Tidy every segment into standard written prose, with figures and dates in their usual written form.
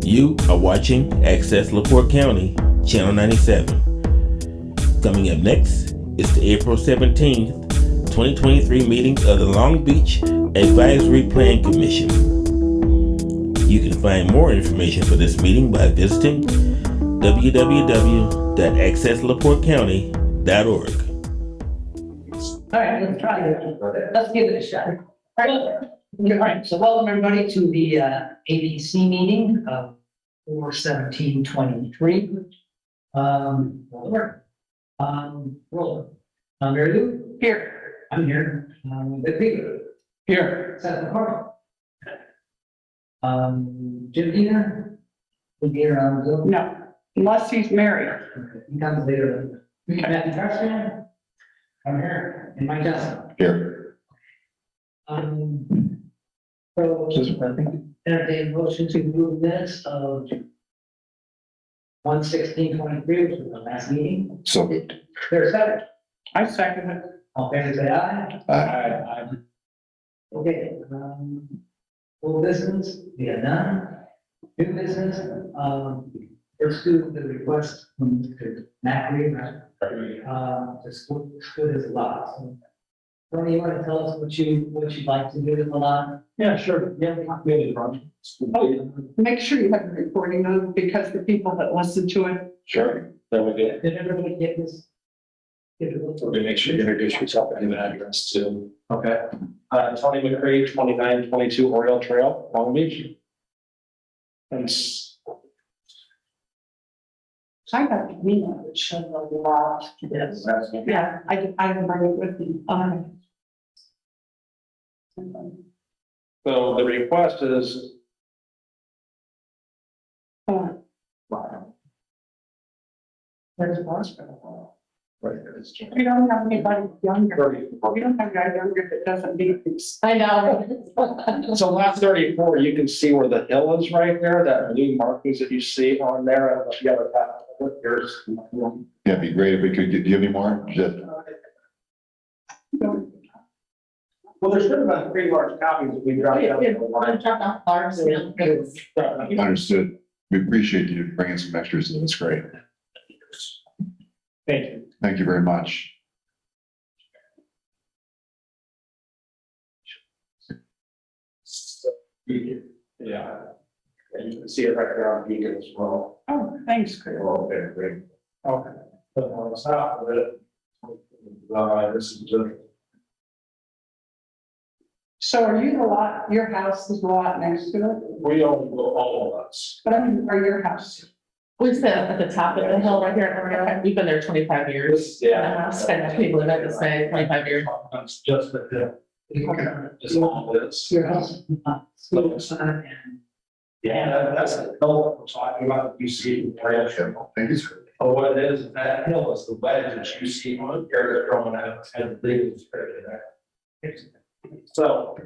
You are watching Access LaPorte County, Channel 97. Coming up next is the April 17th, 2023 meeting of the Long Beach Advisory Plan Commission. You can find more information for this meeting by visiting www.accesslaportecounty.org. All right, let's try it. Let's give it a shot. All right, so welcome everybody to the ABC meeting of 4/17/23. Roll. Mary Lou? Here. I'm here. Vicki? Here. Seth McCarthy? Jim Peter? Here on Zoom? No, unless he's married. Okay, he comes later. Matthew Tarzan? I'm here. And Mike Johnson? Here. So, entertain motion to move minutes of 1/16/23, which was the last meeting. So moved. There's a second. I second it. All in favor, say aye. Aye. Okay, old business, we have none. New business, pursue the request from Mr. Macri, to split his lot. So, Tony, you want to tell us what you'd like to do with the lot? Yeah, sure. Yeah, maybe wrong. Make sure you have the recording on because the people that listen to it. Sure. That would be it. Did everybody get this? Get it? Let me make sure you introduce yourself and an address too. Okay. Tony McCree, 2922 Oriole Trail, Long Beach. And I got the email that showed the lot. Yes. Yeah, I remember it with me. so the request is, There's a hospital. right, it's We don't have anybody younger. We don't have a guy younger that doesn't need these. I know. So lot 34, you can see where the hill is right there, that blue markings that you see on there. I don't know if you have a map. There's. Yeah, it'd be great if we could, do you have any more? Just, Well, there's been about 3 large copies that we dropped out. understood. We appreciate you bringing some extras. That's great. Thank you. Thank you very much. Yeah. And you can see it right there on Beacon as well. Oh, thanks, Chris. Okay, great. Okay. But on top of it, this is just. So are you the lot, your house is the lot next to it? We own all of us. But I mean, are your house? We sit at the top of the hill right here in Oriole. We've been there 25 years. Yeah. Spent people live at this way 25 years. It's just the hill. Just all this. Your house, school sign and. Yeah, that's the hill we're talking about, you see the trail show. Thank you, sir. Oh, what it is, that hill is the wedge that you see on here that's growing out and the thing is right there. So,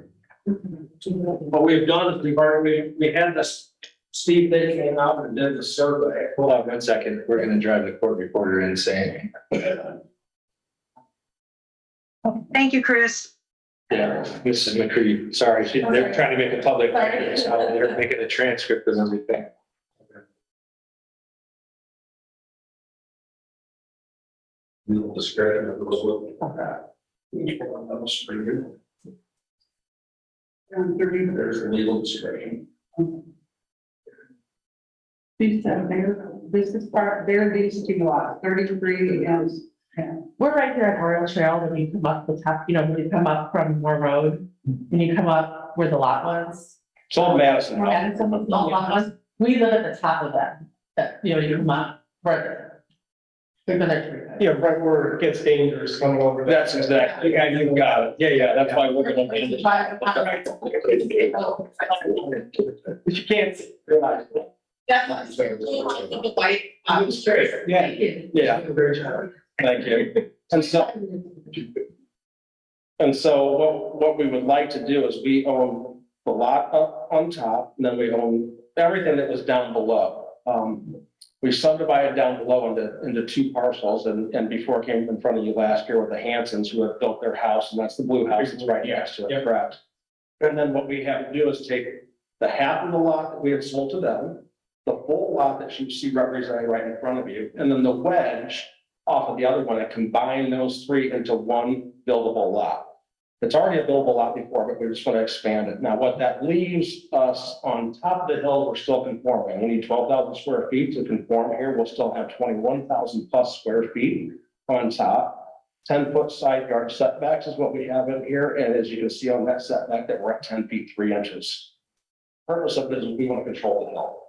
what we've done is we had this, Steve, they came out and did the survey. Hold on 1 second. We're gonna drive the court reporter insane. Thank you, Chris. Yeah, Mrs. McCree, sorry, they're trying to make a public record, so they're making a transcript and everything. Legal discretion of those looking at that. Each one of those for you. There's the legal discretion. These, this is part, they're these two lots, 33 and. We're right here at Oriole Trail when you come up the top, when you come up from Moore Road, when you come up where the lot was. It's all Madison. And some of the lot was, we live at the top of that, you come up further. We've been there 3 Yeah, right where it gets dangerous coming over. That's exactly, yeah, you got it. Yeah, that's why we're gonna. But you can't realize. That's the white. I'm straight. Yeah. Very good. Thank you. And so what we would like to do is we own the lot up on top, and then we own everything that was down below. We subdivided down below into 2 parcels, and before it came in front of you last year with the Hansons who have built their house, and that's the blue house that's right next to it, correct? And then what we have to do is take the half of the lot that we had sold to them, the full lot that you see represented right in front of you, and then the wedge off of the other one, and combine those three into one buildable lot. It's already a buildable lot before, but we're just going to expand it. Now, what that leaves us on top of the hill, we're still conforming. We need 12,000 square feet to conform here. We'll still have 21,000 plus square feet on top. 10-foot side yard setbacks is what we have in here. And as you can see on that setback, that we're at 10 feet, 3 inches. Purpose of this is we want to control the hill.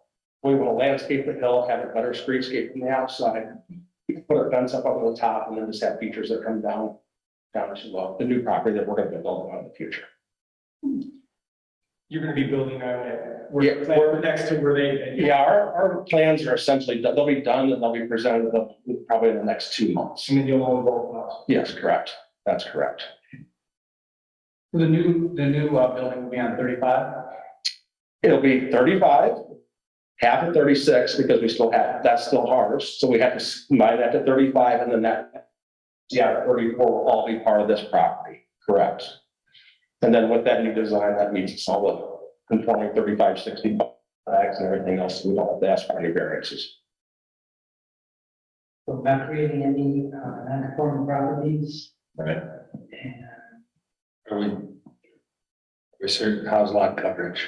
We want to landscape the hill, have a better streetscape from the outside, put a fence up over the top, and then just have features that come down to the new property that we're going to build on in the future. You're gonna be building on it. Yeah, We're next to where they. Yeah, our plans are essentially, they'll be done and they'll be presented probably in the next 2 months. And then you'll own both houses. Yes, correct. That's correct. The new building will be on 35. It'll be 35, half of 36, because we still have, that's still ours. So we have to combine that to 35, and then that, 34 will all be part of this property. Correct. And then with that new design, that meets all the conforming 35, 60 bags and everything else. So we don't have to ask for any variances. So not creating any non-conforming properties. Right. And Are we're certain, how's lot coverage?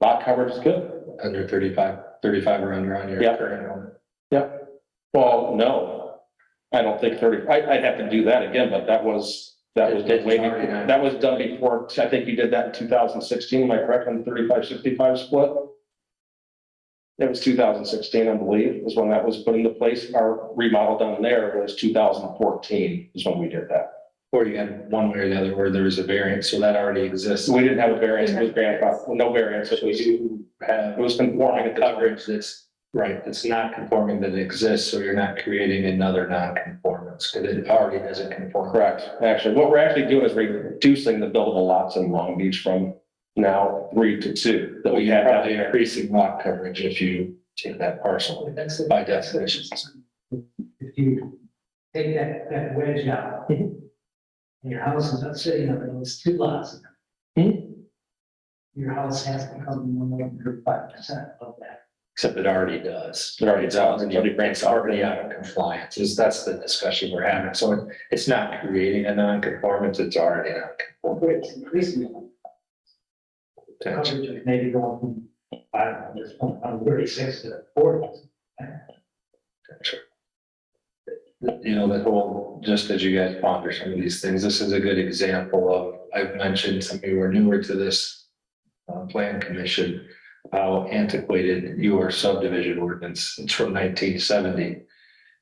Lot coverage is good. Under 35 or under on your Yeah. current home? Well, no, I don't think 30, I'd have to do that again, but that was done before. I think you did that in 2016. Am I correct on the 35-65 split? It was 2016, I believe, is when that was put into place. Our remodel down there was 2014 is when we did that. Or you had one way or the other where there was a variance, so that already exists. So we didn't have a variance, it was grandfathered, no variance. So we do have It was conforming at the time. coverage that's, right, it's not conforming that exists, so you're not creating another non-conformance, because it already doesn't conform. Correct. Actually, what we're actually doing is reducing the buildable lots in Long Beach from now 3 to 2 that we had. Probably increasing lot coverage if you take that parcel by definition. if you take that wedge out, and your house is not sitting on those 2 lots. Your house has to come 105% of that. Except it already does. It already does. It's already out of compliance. That's the discussion we're having. So it's not creating a non-conformance, it's already non-conforming. It's increasing. Coverage of maybe going from 36 to 40. You know, that whole, just as you guys ponder some of these things, this is a good example of, I've mentioned some of you are newer to this plan commission, how antiquated your subdivision ordinance, it's from 1970.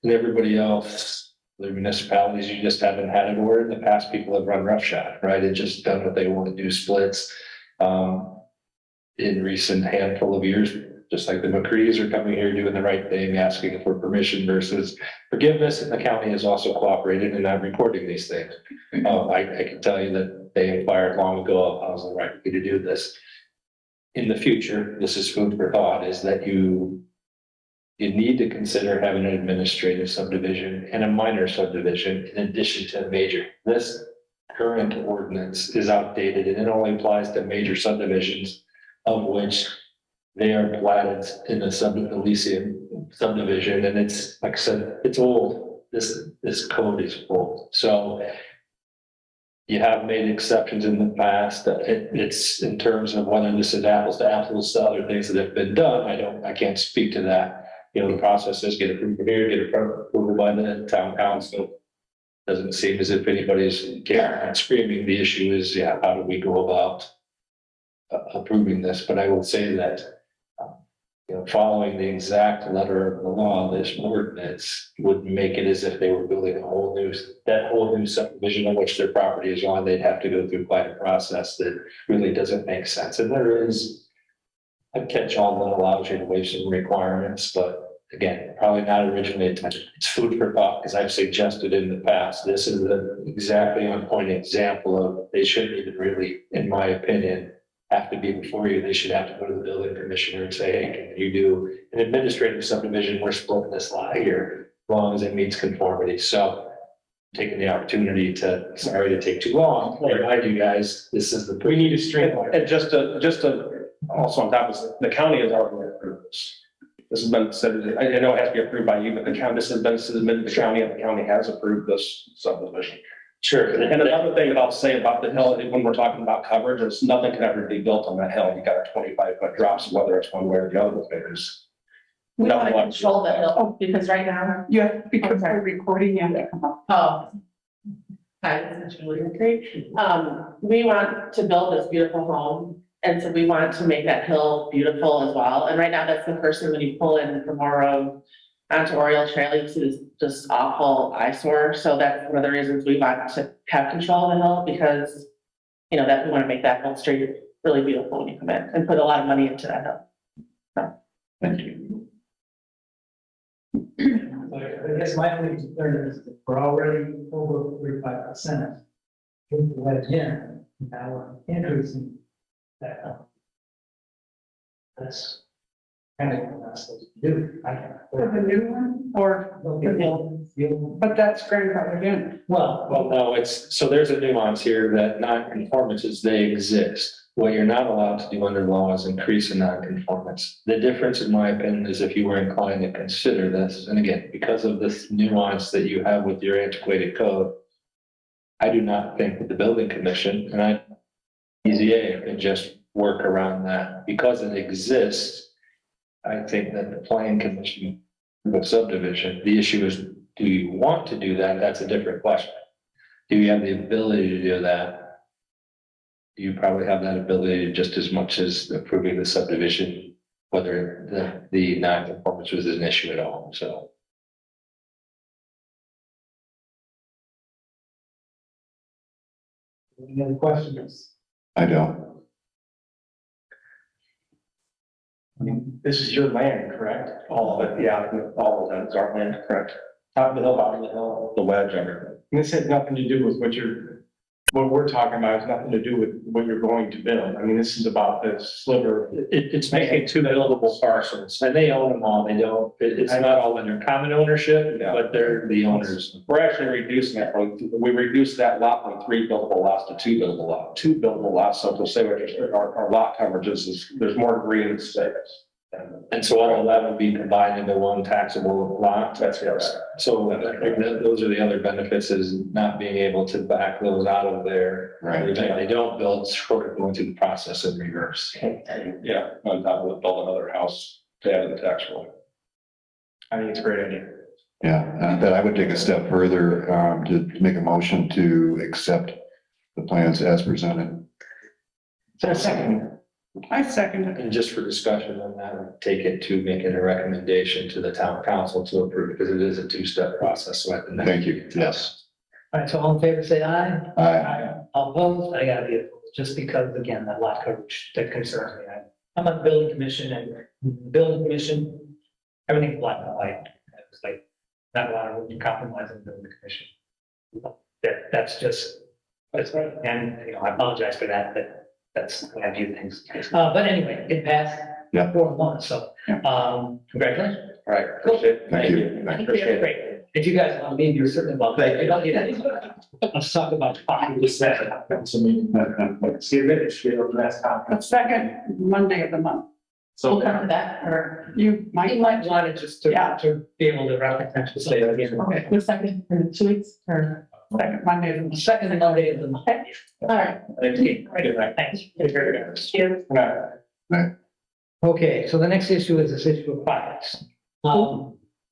And everybody else, the municipalities, you just haven't had it, or in the past, people have run roughshod, right? It's just done what they want to do, splits. In recent handful of years, just like the McCrees are coming here doing the right thing, asking for permission versus forgiveness, and the county has also cooperated in not reporting these things. I can tell you that they inquired long ago of how's the right way to do this. In the future, this is food for thought, is that you need to consider having an administrative subdivision and a minor subdivision in addition to a major. This current ordinance is outdated and it only applies to major subdivisions, of which they are platted in the Elysian subdivision, and it's, like I said, it's old. This code is old. So you have made exceptions in the past. It's in terms of whether this is apples to other things that have been done. I can't speak to that. You know, the process is get approved here, get approval by the town council. Doesn't seem as if anybody's caring and screaming. The issue is, how do we go about approving this? But I will say that, following the exact letter of the law, this ordinance would make it as if they were building a whole new subdivision on which their property is on. They'd have to go through quite a process that really doesn't make sense. And there is a catch-all that allows you to waive some requirements, but again, probably not originally intended. It's food for thought, because I've suggested in the past, this is an exactly on point example of, they shouldn't even really, in my opinion, have to be before you. They should have to go to the building commissioner and say, hey, can you do an administrative subdivision? We're splitting this lot here, as long as it meets conformity. So taking the opportunity to, sorry to take too long, remind you guys, this is we need to streamline. And just to also on top of it, the county has already approved this. This has been said, I know it has to be approved by you, but the county, this has been submitted to the county and the county has approved this subdivision. Sure. And another thing that I'll say about the hill, when we're talking about coverage, is nothing can ever be built on that hill. You got a 25-foot drop, so whether it's one way or the other, there's. We want to Nothing. control the hill, because right now, Yeah, because Okay. we're recording, you have to come up. oh. Hi, this is Julie McCree. We want to build this beautiful home, and so we want to make that hill beautiful as well. And right now, that's the first thing when you pull in from Moore Road onto Oriole Trail, you see this just awful eyesore. So that's one of the reasons we want to have control of the hill, because, you know, that we want to make that whole street really beautiful when you come in and put a lot of money into that hill. Thank you. I guess my only concern is that we're already over 35%. Again, now we're increasing that. That's kind of what I'm supposed to do. For the new one, or, but that's grandfathered in. Well, Well, no, so there's a nuance here that non-conformances, they exist. What you're not allowed to do under law is increase a non-conformance. The difference, in my opinion, is if you were inclined to consider this, and again, because of this nuance that you have with your antiquated code, I do not think that the building commission and BZA can just work around that. Because it exists, I think that the planning commission with subdivision, the issue is, do you want to do that? That's a different question. Do you have the ability to do that? You probably have that ability just as much as approving the subdivision, whether the non-conformance was an issue at all, so. any other questions? I don't. I mean, this is your land, correct? All of it, yeah, all of that is our land, correct? Top of the hill, bottom of the hill, the wedge, everything. This has nothing to do with what we're talking about has nothing to do with what you're going to build. I mean, this is about the sliver. It's making two buildable parcels, and they own them all, they don't, it's not all under common ownership, but they're the owners. We're actually reducing it we reduced that lot from 3 buildable lots to 2 buildable lots. So to say what our lot coverage is there's more green space. And so all of that will be combined into one taxable lot. That's correct. So those are the other benefits, is not being able to back those out of there. Right. They don't build short of going through the process in reverse. Yeah, on top of it, build another house to add to the tax roll. I think it's a great idea. Yeah, but I would take a step further, to make a motion to accept the plans as presented. So second. I second it. And just for discussion on that, take it to making a recommendation to the town council to approve, because it is a two-step process. So at the next. Thank you. Yes. All right, so all in favor, say aye. Aye. All opposed, I gotta be opposed, just because, again, that lot coverage, that concerns me. I'm on the building commission, and the building commission, everything's black and white. It's like, not a lot of room to compromise in the building commission. That's just, and, you know, I apologize for that, but that's the way I view things. But anyway, it passed. Yeah. 4-1, so, congratulations. All right, appreciate it. Thank you. Thank you. Appreciate it. Great. If you guys want to leave, you're certainly welcome. If you don't need anything, let's talk about 5%. The second Monday of the month. We'll cover that, or, You might want it just Yeah. to be able to reference to say it again. okay, the second, in 2 weeks, or, Second Monday of the month. Second Monday of the month. all right. Thanks. Cheers. Okay, so the next issue is this issue of fines.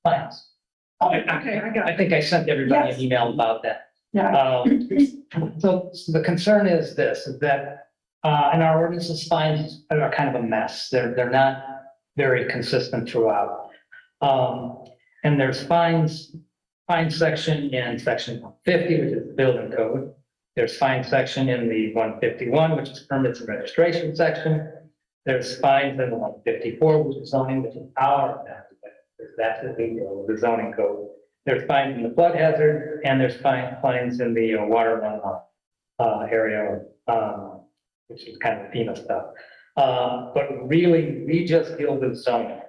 Fines. Okay, I got I think I sent everybody an email about that. Yeah. So the concern is this, is that, in our ordinances, fines are kind of a mess. They're not very consistent throughout. And there's fine section in section 150, which is the building code. There's fine section in the 151, which is permits and registration section. There's fines in the 154, which is zoning, which is our, that's the detail of the zoning code. There's fines in the flood hazard, and there's fines in the water runoff area, which is kind of FEMA stuff. But really, we just deal with zoning.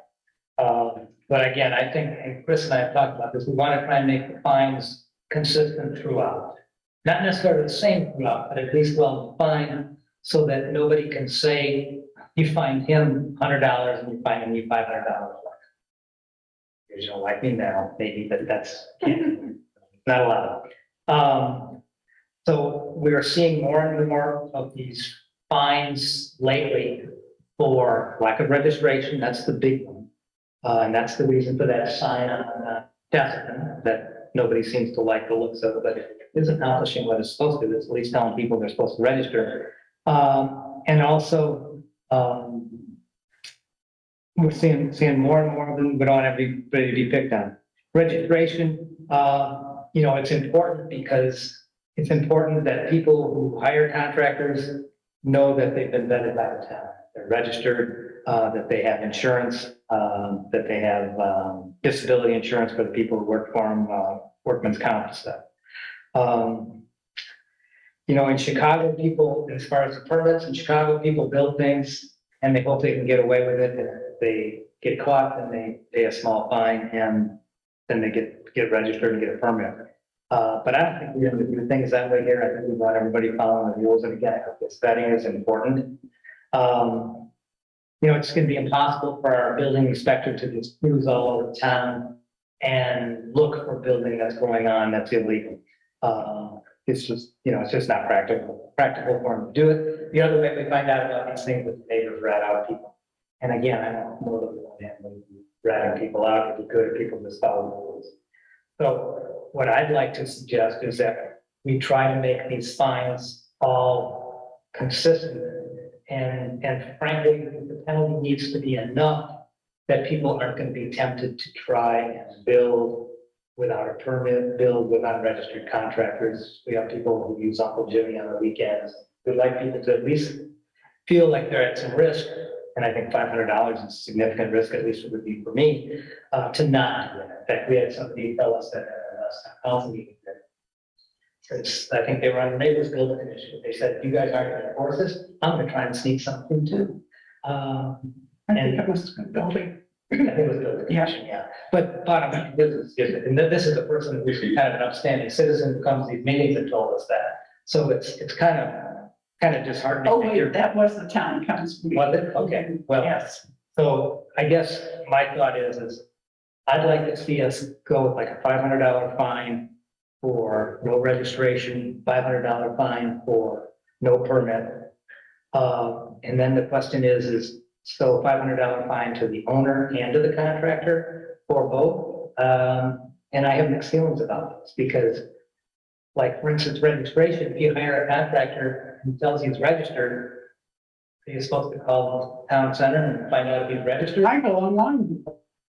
But again, I think, and Chris and I have talked about this, we want to try and make the fines consistent throughout. Not necessarily the same throughout, but at least well defined, so that nobody can say, you find him $100 and you find him $500. you don't like me now, maybe, but that's not allowed. So we are seeing more and more of these fines lately for lack of registration. That's the big one. And that's the reason for that sign on Jessica, that nobody seems to like the looks of it, but it is accomplishing what it's supposed to do. It's at least telling people they're supposed to register. And also, we're seeing more and more of them, we don't want everybody to be picked on. Registration, you know, it's important because it's important that people who hire contractors know that they've been vetted by the town. They're registered, that they have insurance, that they have disability insurance for the people who work for them, workman's comp and stuff. You know, in Chicago, people, as far as the permits, in Chicago, people build things and they hope they can get away with it. And if they get caught, then they pay a small fine and then they get registered and get a permit. But I don't think we're going to do things that way here. I think we want everybody following the rules. And again, this vetting is important. You know, it's going to be impossible for our building inspector to just cruise all over town and look for building that's going on that's illegal. It's just, you know, it's just not practical for them to do it. The other way we find out about these things is the neighbors rat out people. And again, I don't know that we want to have ratting people out. It'd be good if people just follow the rules. So what I'd like to suggest is that we try to make these fines all consistent. And frankly, the penalty needs to be enough that people aren't going to be tempted to try and build without a permit, build without registered contractors. We have people who use Uncle Jimmy on the weekends. We'd like people to at least feel like they're at some risk. And I think $500 is a significant risk, at least it would be for me, to not do that. In fact, we had somebody tell us that council meeting. I think they were on the neighbors building initiative. They said, if you guys aren't going to enforce this, I'm going to try and sneak something too. I think it was building. I think it was building. Yeah. But bottom line, this is the person who's kind of an upstanding citizen who comes to these meetings and told us that. So it's kind of disheartening. Oh, wait, that was the town council. Was it? Okay, well, Yes. So I guess my thought is I'd like to see us go with like a $500 fine for no registration, $500 fine for no permit. And then the question is so $500 fine to the owner and to the contractor or both. And I have mixed feelings about this because, like, for instance, registration, if you hire a contractor who tells he's registered, are you supposed to call the town center and find out if he's registered? I go online.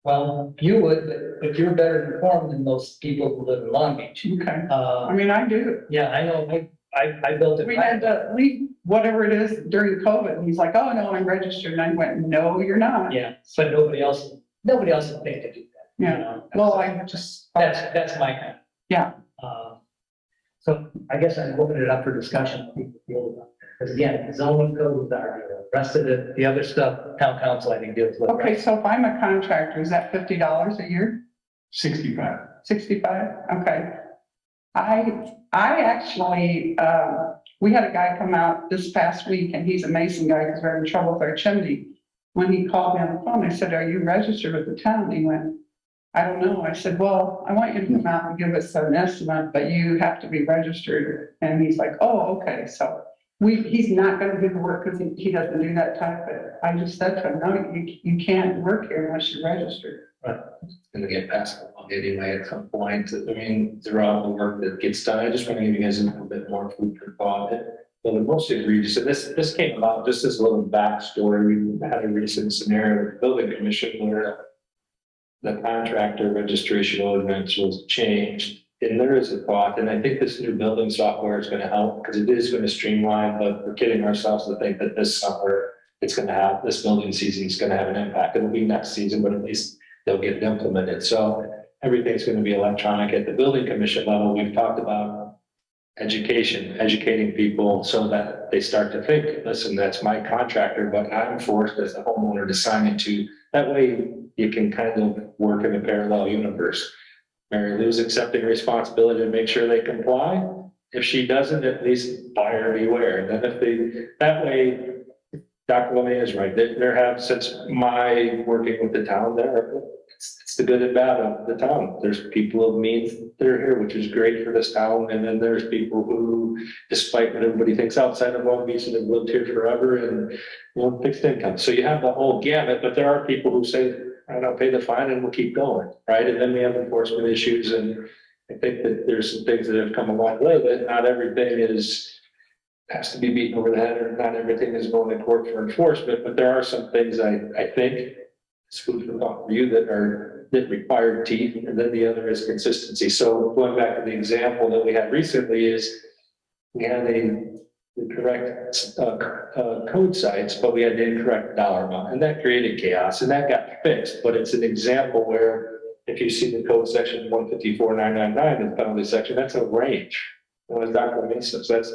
Well, you would, but you're better informed than those people who live in Long Beach. Okay. I mean, I do. Yeah, I know. I built it. We had to leave whatever it is during COVID. And he's like, oh, no, I'm registered. And I went, no, you're not. Yeah, but nobody else would think to do that. you Yeah. know? Well, I just. That's my kind. Yeah. So I guess I'm opening it up for discussion. Because again, zoning code is our, the rest of the other stuff, town council, I think deals with. Okay, so if I'm a contractor, is that $50 a year? 65. 65? Okay. I actually, we had a guy come out this past week and he's a mason guy because we're in trouble with our chimney. When he called me on the phone, I said, are you registered with the town? He went, I don't know. I said, well, I want you to come out and give us an estimate, but you have to be registered. And he's like, oh, okay. So he's not going to do the work because he doesn't do that type. But I just said to him, no, you can't work here unless you're registered. Gonna get passed along anyway at some point. I mean, throughout the work that gets done, I just want to give you guys a little bit more food for thought. Well, the most egregious, and this came about just as a little backstory. We had a recent scenario with the building commission where the contractor registration ordinance was changed. And there is a thought, and I think this new building software is going to help because it is going to streamline, but we're kidding ourselves to think that this summer it's going to have, this building season is going to have an impact. It'll be next season, but at least they'll get implemented. So everything's going to be electronic. At the building commission level, we've talked about educating people so that they start to think, listen, that's my contractor, but I'm forced as a homeowner to sign it to. That way you can kind of work in a parallel universe. Mary Lou's accepting responsibility to make sure they comply. If she doesn't, at least buyer beware. And then if they, that way, Dr. Lemay is right. There have, since my working with the town there, it's the good and bad of the town. There's people of means that are here, which is great for this town. And then there's people who, despite what everybody thinks outside of Long Beach, that have lived here forever and, you know, fixed income. So you have the whole gamut, but there are people who say, I don't know, pay the fine and we'll keep going, right? And then we have enforcement issues, and I think that there's some things that have come along with it. Not everything has to be beaten over the head, or not everything is going to court for enforcement, but there are some things I think it's food for thought for you that require teeth, and then the other is consistency. So going back to the example that we had recently is we had the correct code sites, but we had the incorrect dollar amount, and that created chaos, and that got fixed. But it's an example where if you see the code section 154.999, the penalty section, that's a range. You know, as Dr. Levine says, that's,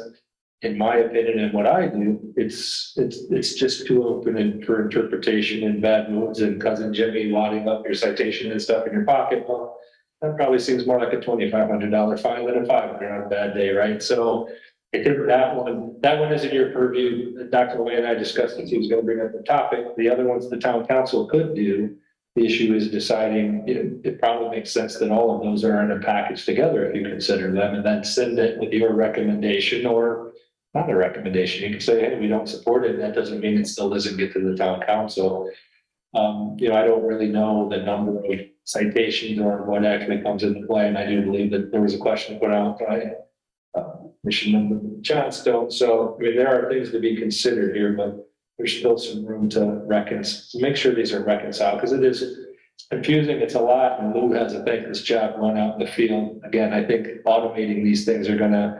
in my opinion, and what I do, it's just too open for interpretation and bad moods and cousin Jimmy wadding up your citation and stuff in your pocket. Well, that probably seems more like a $2,500 fine than a $500 on a bad day, right? So I think that one is in your purview. Dr. Levine and I discussed it. He was going to bring up the topic. The other ones the town council could do. The issue is deciding, it probably makes sense that all of those are in a package together if you consider them, and then send it with your recommendation or not a recommendation. You can say, hey, we don't support it. That doesn't mean it still doesn't get to the town council. You know, I don't really know the number of citations or what actually comes into play. And I do believe that there was a question put out by Commissioner Johnstone. So, I mean, there are things to be considered here, but there's still some room to make sure these are reconciled, because it is confusing. It's a lot, and Lou has a thankless job run out in the field. Again, I think automating these things are going to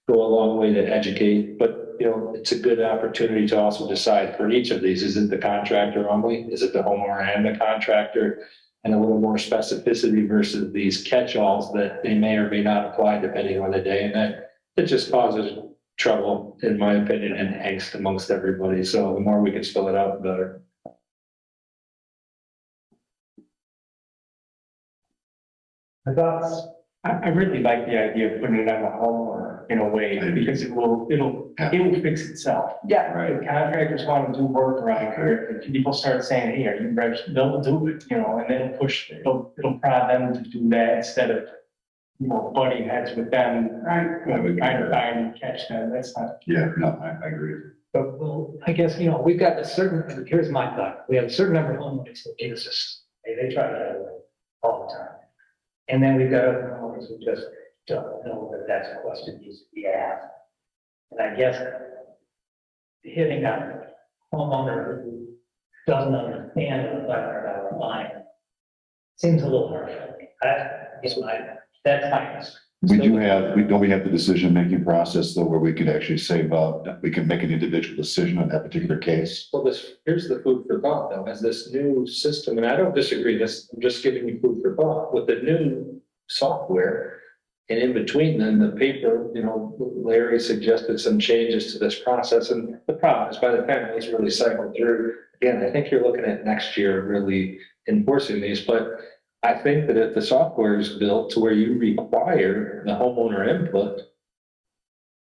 go a long way to educate, but you know, it's a good opportunity to also decide for each of these, is it the contractor only? Is it the homeowner and the contractor? And a little more specificity versus these catch-alls that they may or may not apply depending on the day. And that it just causes trouble, in my opinion, and angst amongst everybody. So the more we can spell it out, the better. I thought, I really like the idea of putting it on the homeowner in a way, because it'll fix itself. Yeah, Right. If contractors want to do work around here, if people start saying, hey, are you ready? They'll do it, you know, and then it'll prod them to do that instead of, you know, butting heads with them, right. trying to find and catch them. That's not. Yeah, no, I agree. But well, I guess, you know, we've got a certain, here's my thought, we have a certain number of homeowners that get assistance. They try to get away all the time. And then we've got other homeowners who just don't know that that's a question needs to be asked. And I guess hitting a homeowner who doesn't understand the $500 fine seems a little harsh. That's my Don't we have the decision-making process though, where we could actually say, we can make an individual decision on that particular case? Well, here's the food for thought though, as this new system, and I don't disagree, I'm just giving you food for thought with the new software. And in between then the paper, you know, Larry suggested some changes to this process. And the problem is by the time it's really cycled through, again, I think you're looking at next year really enforcing these, but I think that if the software is built to where you require the homeowner input,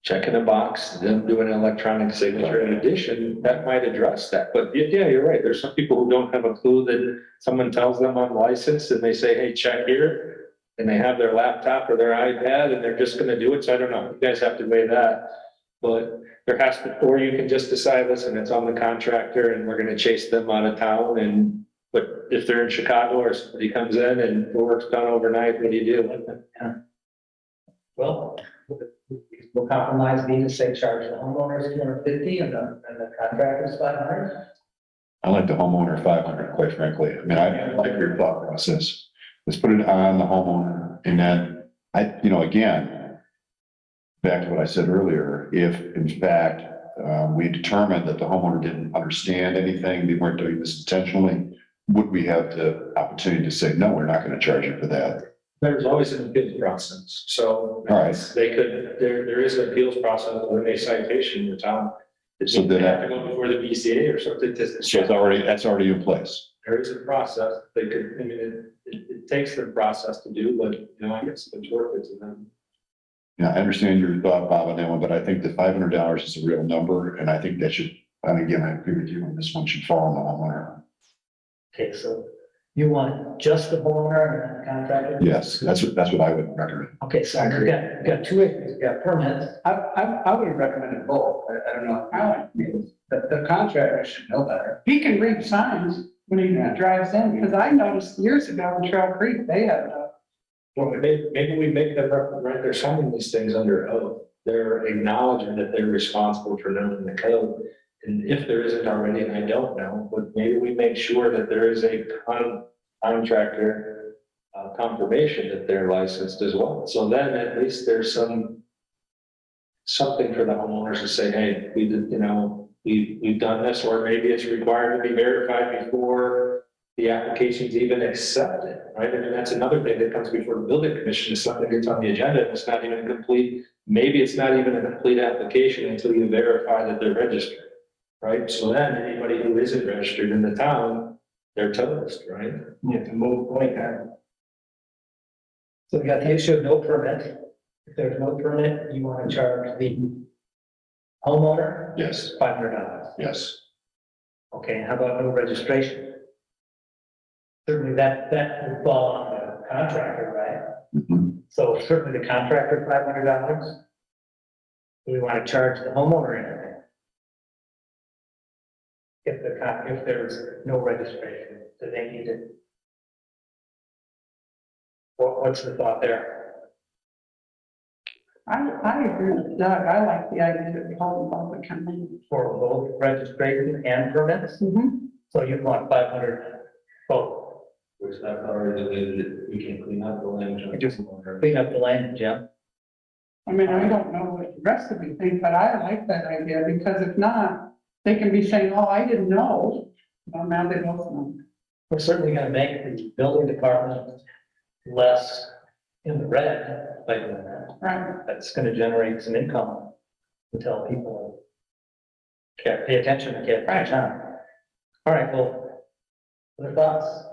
checking a box, then doing an electronic signature in addition, that might address that. But yeah, you're right. There's some people who don't have a clue that someone tells them on license and they say, hey, check here. And they have their laptop or their iPad and they're just going to do it. So I don't know. You guys have to weigh that. But there has to, or you can just decide, listen, it's on the contractor and we're going to chase them out of town. But if they're in Chicago or somebody comes in and the work's done overnight, what do you do? Well, we'll compromise be to say charge the homeowners $250 and the contractors $500. I like the homeowner 500, quite frankly. I mean, I like your thought process. Let's put it on the homeowner. And then again, back to what I said earlier, if in fact, we determined that the homeowner didn't understand anything, they weren't doing this intentionally, would we have the opportunity to say, no, we're not going to charge you for that? There's always an appeals process. So All right. they could, there is an appeals process when they citation in the town. So They then have to go before the BCA or something. So that's already in place. There is a process. They could, I mean, it takes the process to do, but I guess it's worth it to them. Yeah, I understand your thought, Bob, on that one, but I think the $500 is a real number. And I think that should, and again, I agree with you on this one, should fall on the homeowner. Okay, so You want just the homeowner and the contractor? Yes, that's what I would recommend. Okay, so we've got 2 acres, we've got permits. I would recommend it both. I don't know. I like, the contractor should know better. He can read signs when he drives in, because I noticed years ago in Trail Creek, they had Well, maybe we make them, right, they're signing these things under oath. They're acknowledging that they're responsible for knowing the code. And if there isn't already, and I don't know, but maybe we make sure that there is a contractor confirmation that they're licensed as well. So then at least there's something for the homeowners to say, hey, we did, we've done this, or maybe it's required to be verified before the application's even accepted, right? I mean, that's another thing that comes before the building commission, is something that's on the agenda, and it's not even complete. Maybe it's not even a complete application until you verify that they're registered, right? So then anybody who isn't registered in the town, they're toast, right? You have to move like that. So we got the issue of no permit. If there's no permit, you want to charge the homeowner Yes, $500. yes. Okay, how about no registration? Certainly that would fall on the contractor, right? Mhm. So certainly the contractor $500. Do we want to charge the homeowner anything? If there's no registration, do they need it? What's the thought there? I agree with Doug. I like the idea that we hold them public company. For both registration and permits? So you want 500 both? Which I've already deleted, we can clean up the language. Just clean up the language, yeah. I mean, I don't know what the rest of you think, but I like that idea, because if not, they can be saying, oh, I didn't know. Well, now they both know. We're certainly gonna make the building department less in the red by doing that. Right. That's gonna generate some income until people can't pay attention and can't catch on. All right, well, other thoughts?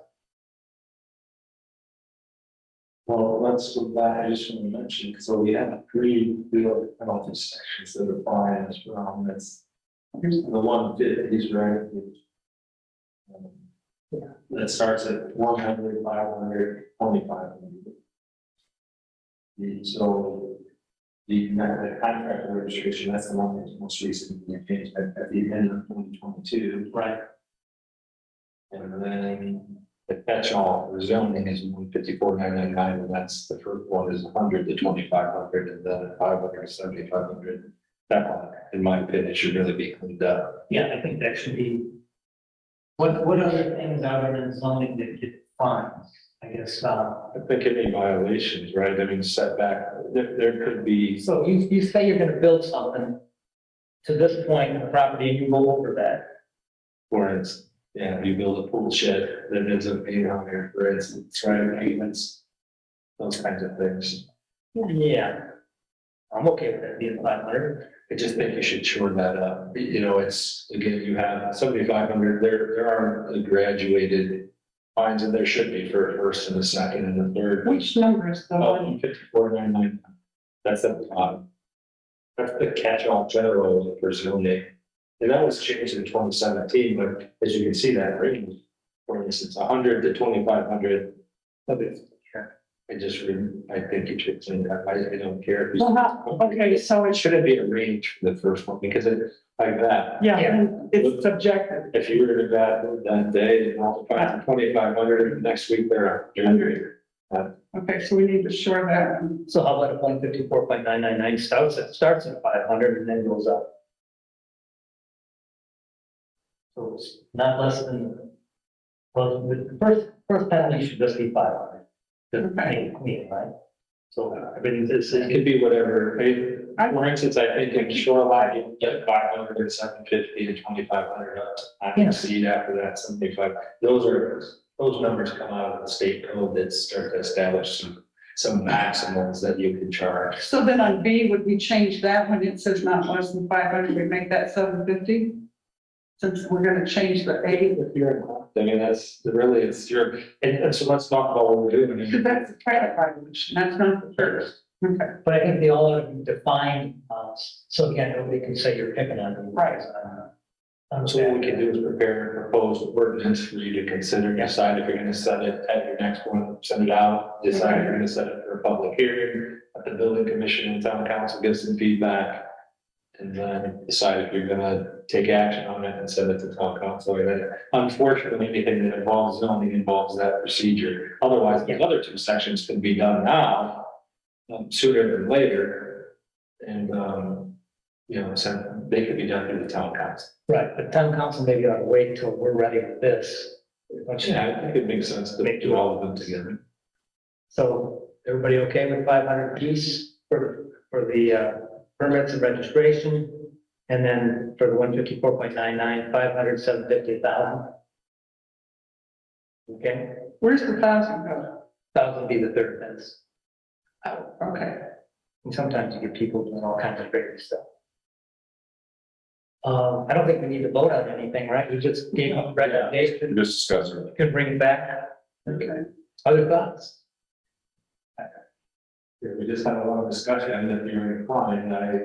Well, let's go back, I just want to mention, so we have 3 real penalty sections that apply as well, that's the 150s, right? That starts at 100, 500, 2,500. So the contract registration, that's the one that's most recently changed at the end of 2022. Right. And then the catch-all for zoning is 154,999, and that's the first one is 100 to 2,500, and then 500 to 7,500. That one, in my opinion, should really be cleaned up. Yeah, I think that should be. What other things other than zoning that get fines? I guess, I think any violations, right? I mean, setback, there could be. so you say you're gonna build something to this point in the property and you go over that. For instance, yeah, you build a pool shed that ends up being on there, for instance, right, payments, those kinds of things. Yeah. I'm okay with that being 500. I just think you should shore that up. It's, again, you have 7,500, there are the graduated fines, and there should be for a first and a second and a third. Which number is the one? 54,999. That's at the bottom. That's the catch-all general for zoning. And that was changed in 2017, but as you can see, that range, for instance, 100 to 2,500. I think you should clean that. I don't care. if you- Well, okay, so it It shouldn't be a range for the first one, because it's like that. yeah, Yeah. and it's subjective. If you were in a bad mood that day, you multiply to 2,500, and next week they're 100. Okay, so we need to shore that. So how about a 154.999 starts at 500 and then goes up? So it's not less than, well, the first penalty should just be 500. To make it clean, right? So everything is, It could be whatever. For instance, I think in shoreline, you get 500, 750 to 2,500. I can see after that 75. Those numbers come out of the state code that start to establish some maximums that you can charge. So then on B, would we change that when it says not less than 500, we make that 750? Since we're gonna change the A, if you're in. I mean, that's really, it's your, and so let's talk about what we're doing. because that's the traffic violation, that's not the first. Okay, But I think they all are defined, so again, nobody can say you're picking on them. Right. So what we can do is prepare a proposed ordinance for you to consider, decide if you're gonna set it at your next one, send it out, decide if you're gonna set it for a public hearing, let the building commission and town council give some feedback. And then decide if you're gonna take action on it and send it to town council. And then, unfortunately, anything that involves zoning involves that procedure. Otherwise, the other two sections can be done now, sooner than later. And, so they could be done through the town council. Right, but town council maybe ought to wait till we're ready with this. Yeah, I think it makes sense to do all of them together. So everybody okay with 500 piece for the permits and registration? And then for the 154.99, 500, 750, 1,000? Okay, Where's the 1,000 go? 1,000 would be the third fence. Oh, okay. And sometimes you get people doing all kinds of crazy stuff. I don't think we need to vote on anything, right? We just gave a recommendation, Just discuss it. can bring it back. Okay. Other thoughts? Yeah, we just had a lot of discussion, and if you're inclined, I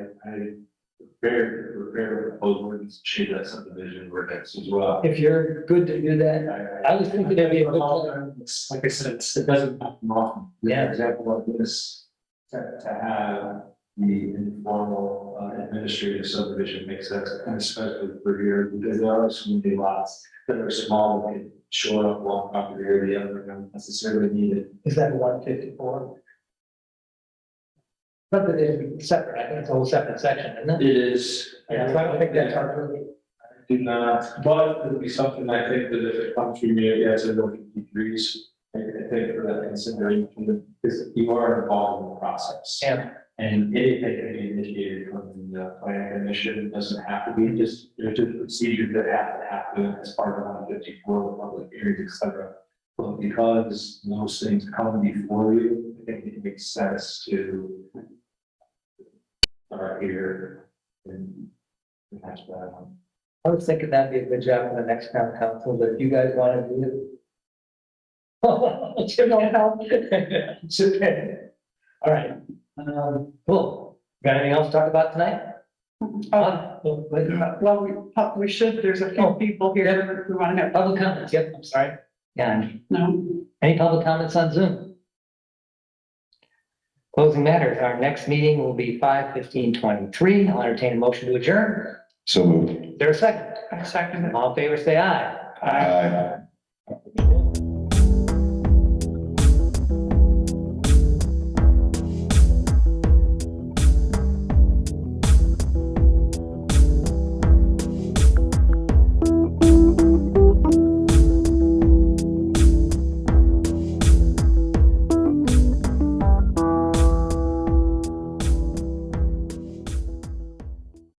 prepare a proposal ordinance to change that subdivision ordinance as well. If you're good to do that, I was thinking it'd be a good time. Like I said, it doesn't happen often. Yeah. For example, like this, to have the informal administrative subdivision makes sense, and especially for here, because there are so many lots that are small, that can shore up one property or the other, don't necessarily need it. Is that 154? But that it's separate, I think it's a whole separate section, isn't it? It is. Yeah, so I don't think that's hard. Do not, but it'll be something I think that if it comes from you, yes, it will be degrees. I think for that consideration, because you are involved in the process. Yeah. And anything can be initiated from the planning commission, it doesn't have to be, just, there's just procedures that have to happen as part of 154, public hearings, et cetera. But because those things come before you, I think it makes sense to start here and have that. I was thinking that'd be a good job for the next town council, but if you guys want to do it. You know, help. It's okay. All right, cool. Got anything else to talk about tonight? Well, we should, there's a few people here who want to have, Public comments, yep, I'm sorry. Yeah, no, any public comments on Zoom? Closing matters, our next meeting will be 5/15/23. I'll entertain a motion to adjourn. So moved. Is there a second? I second it. All in favor, say aye. Aye.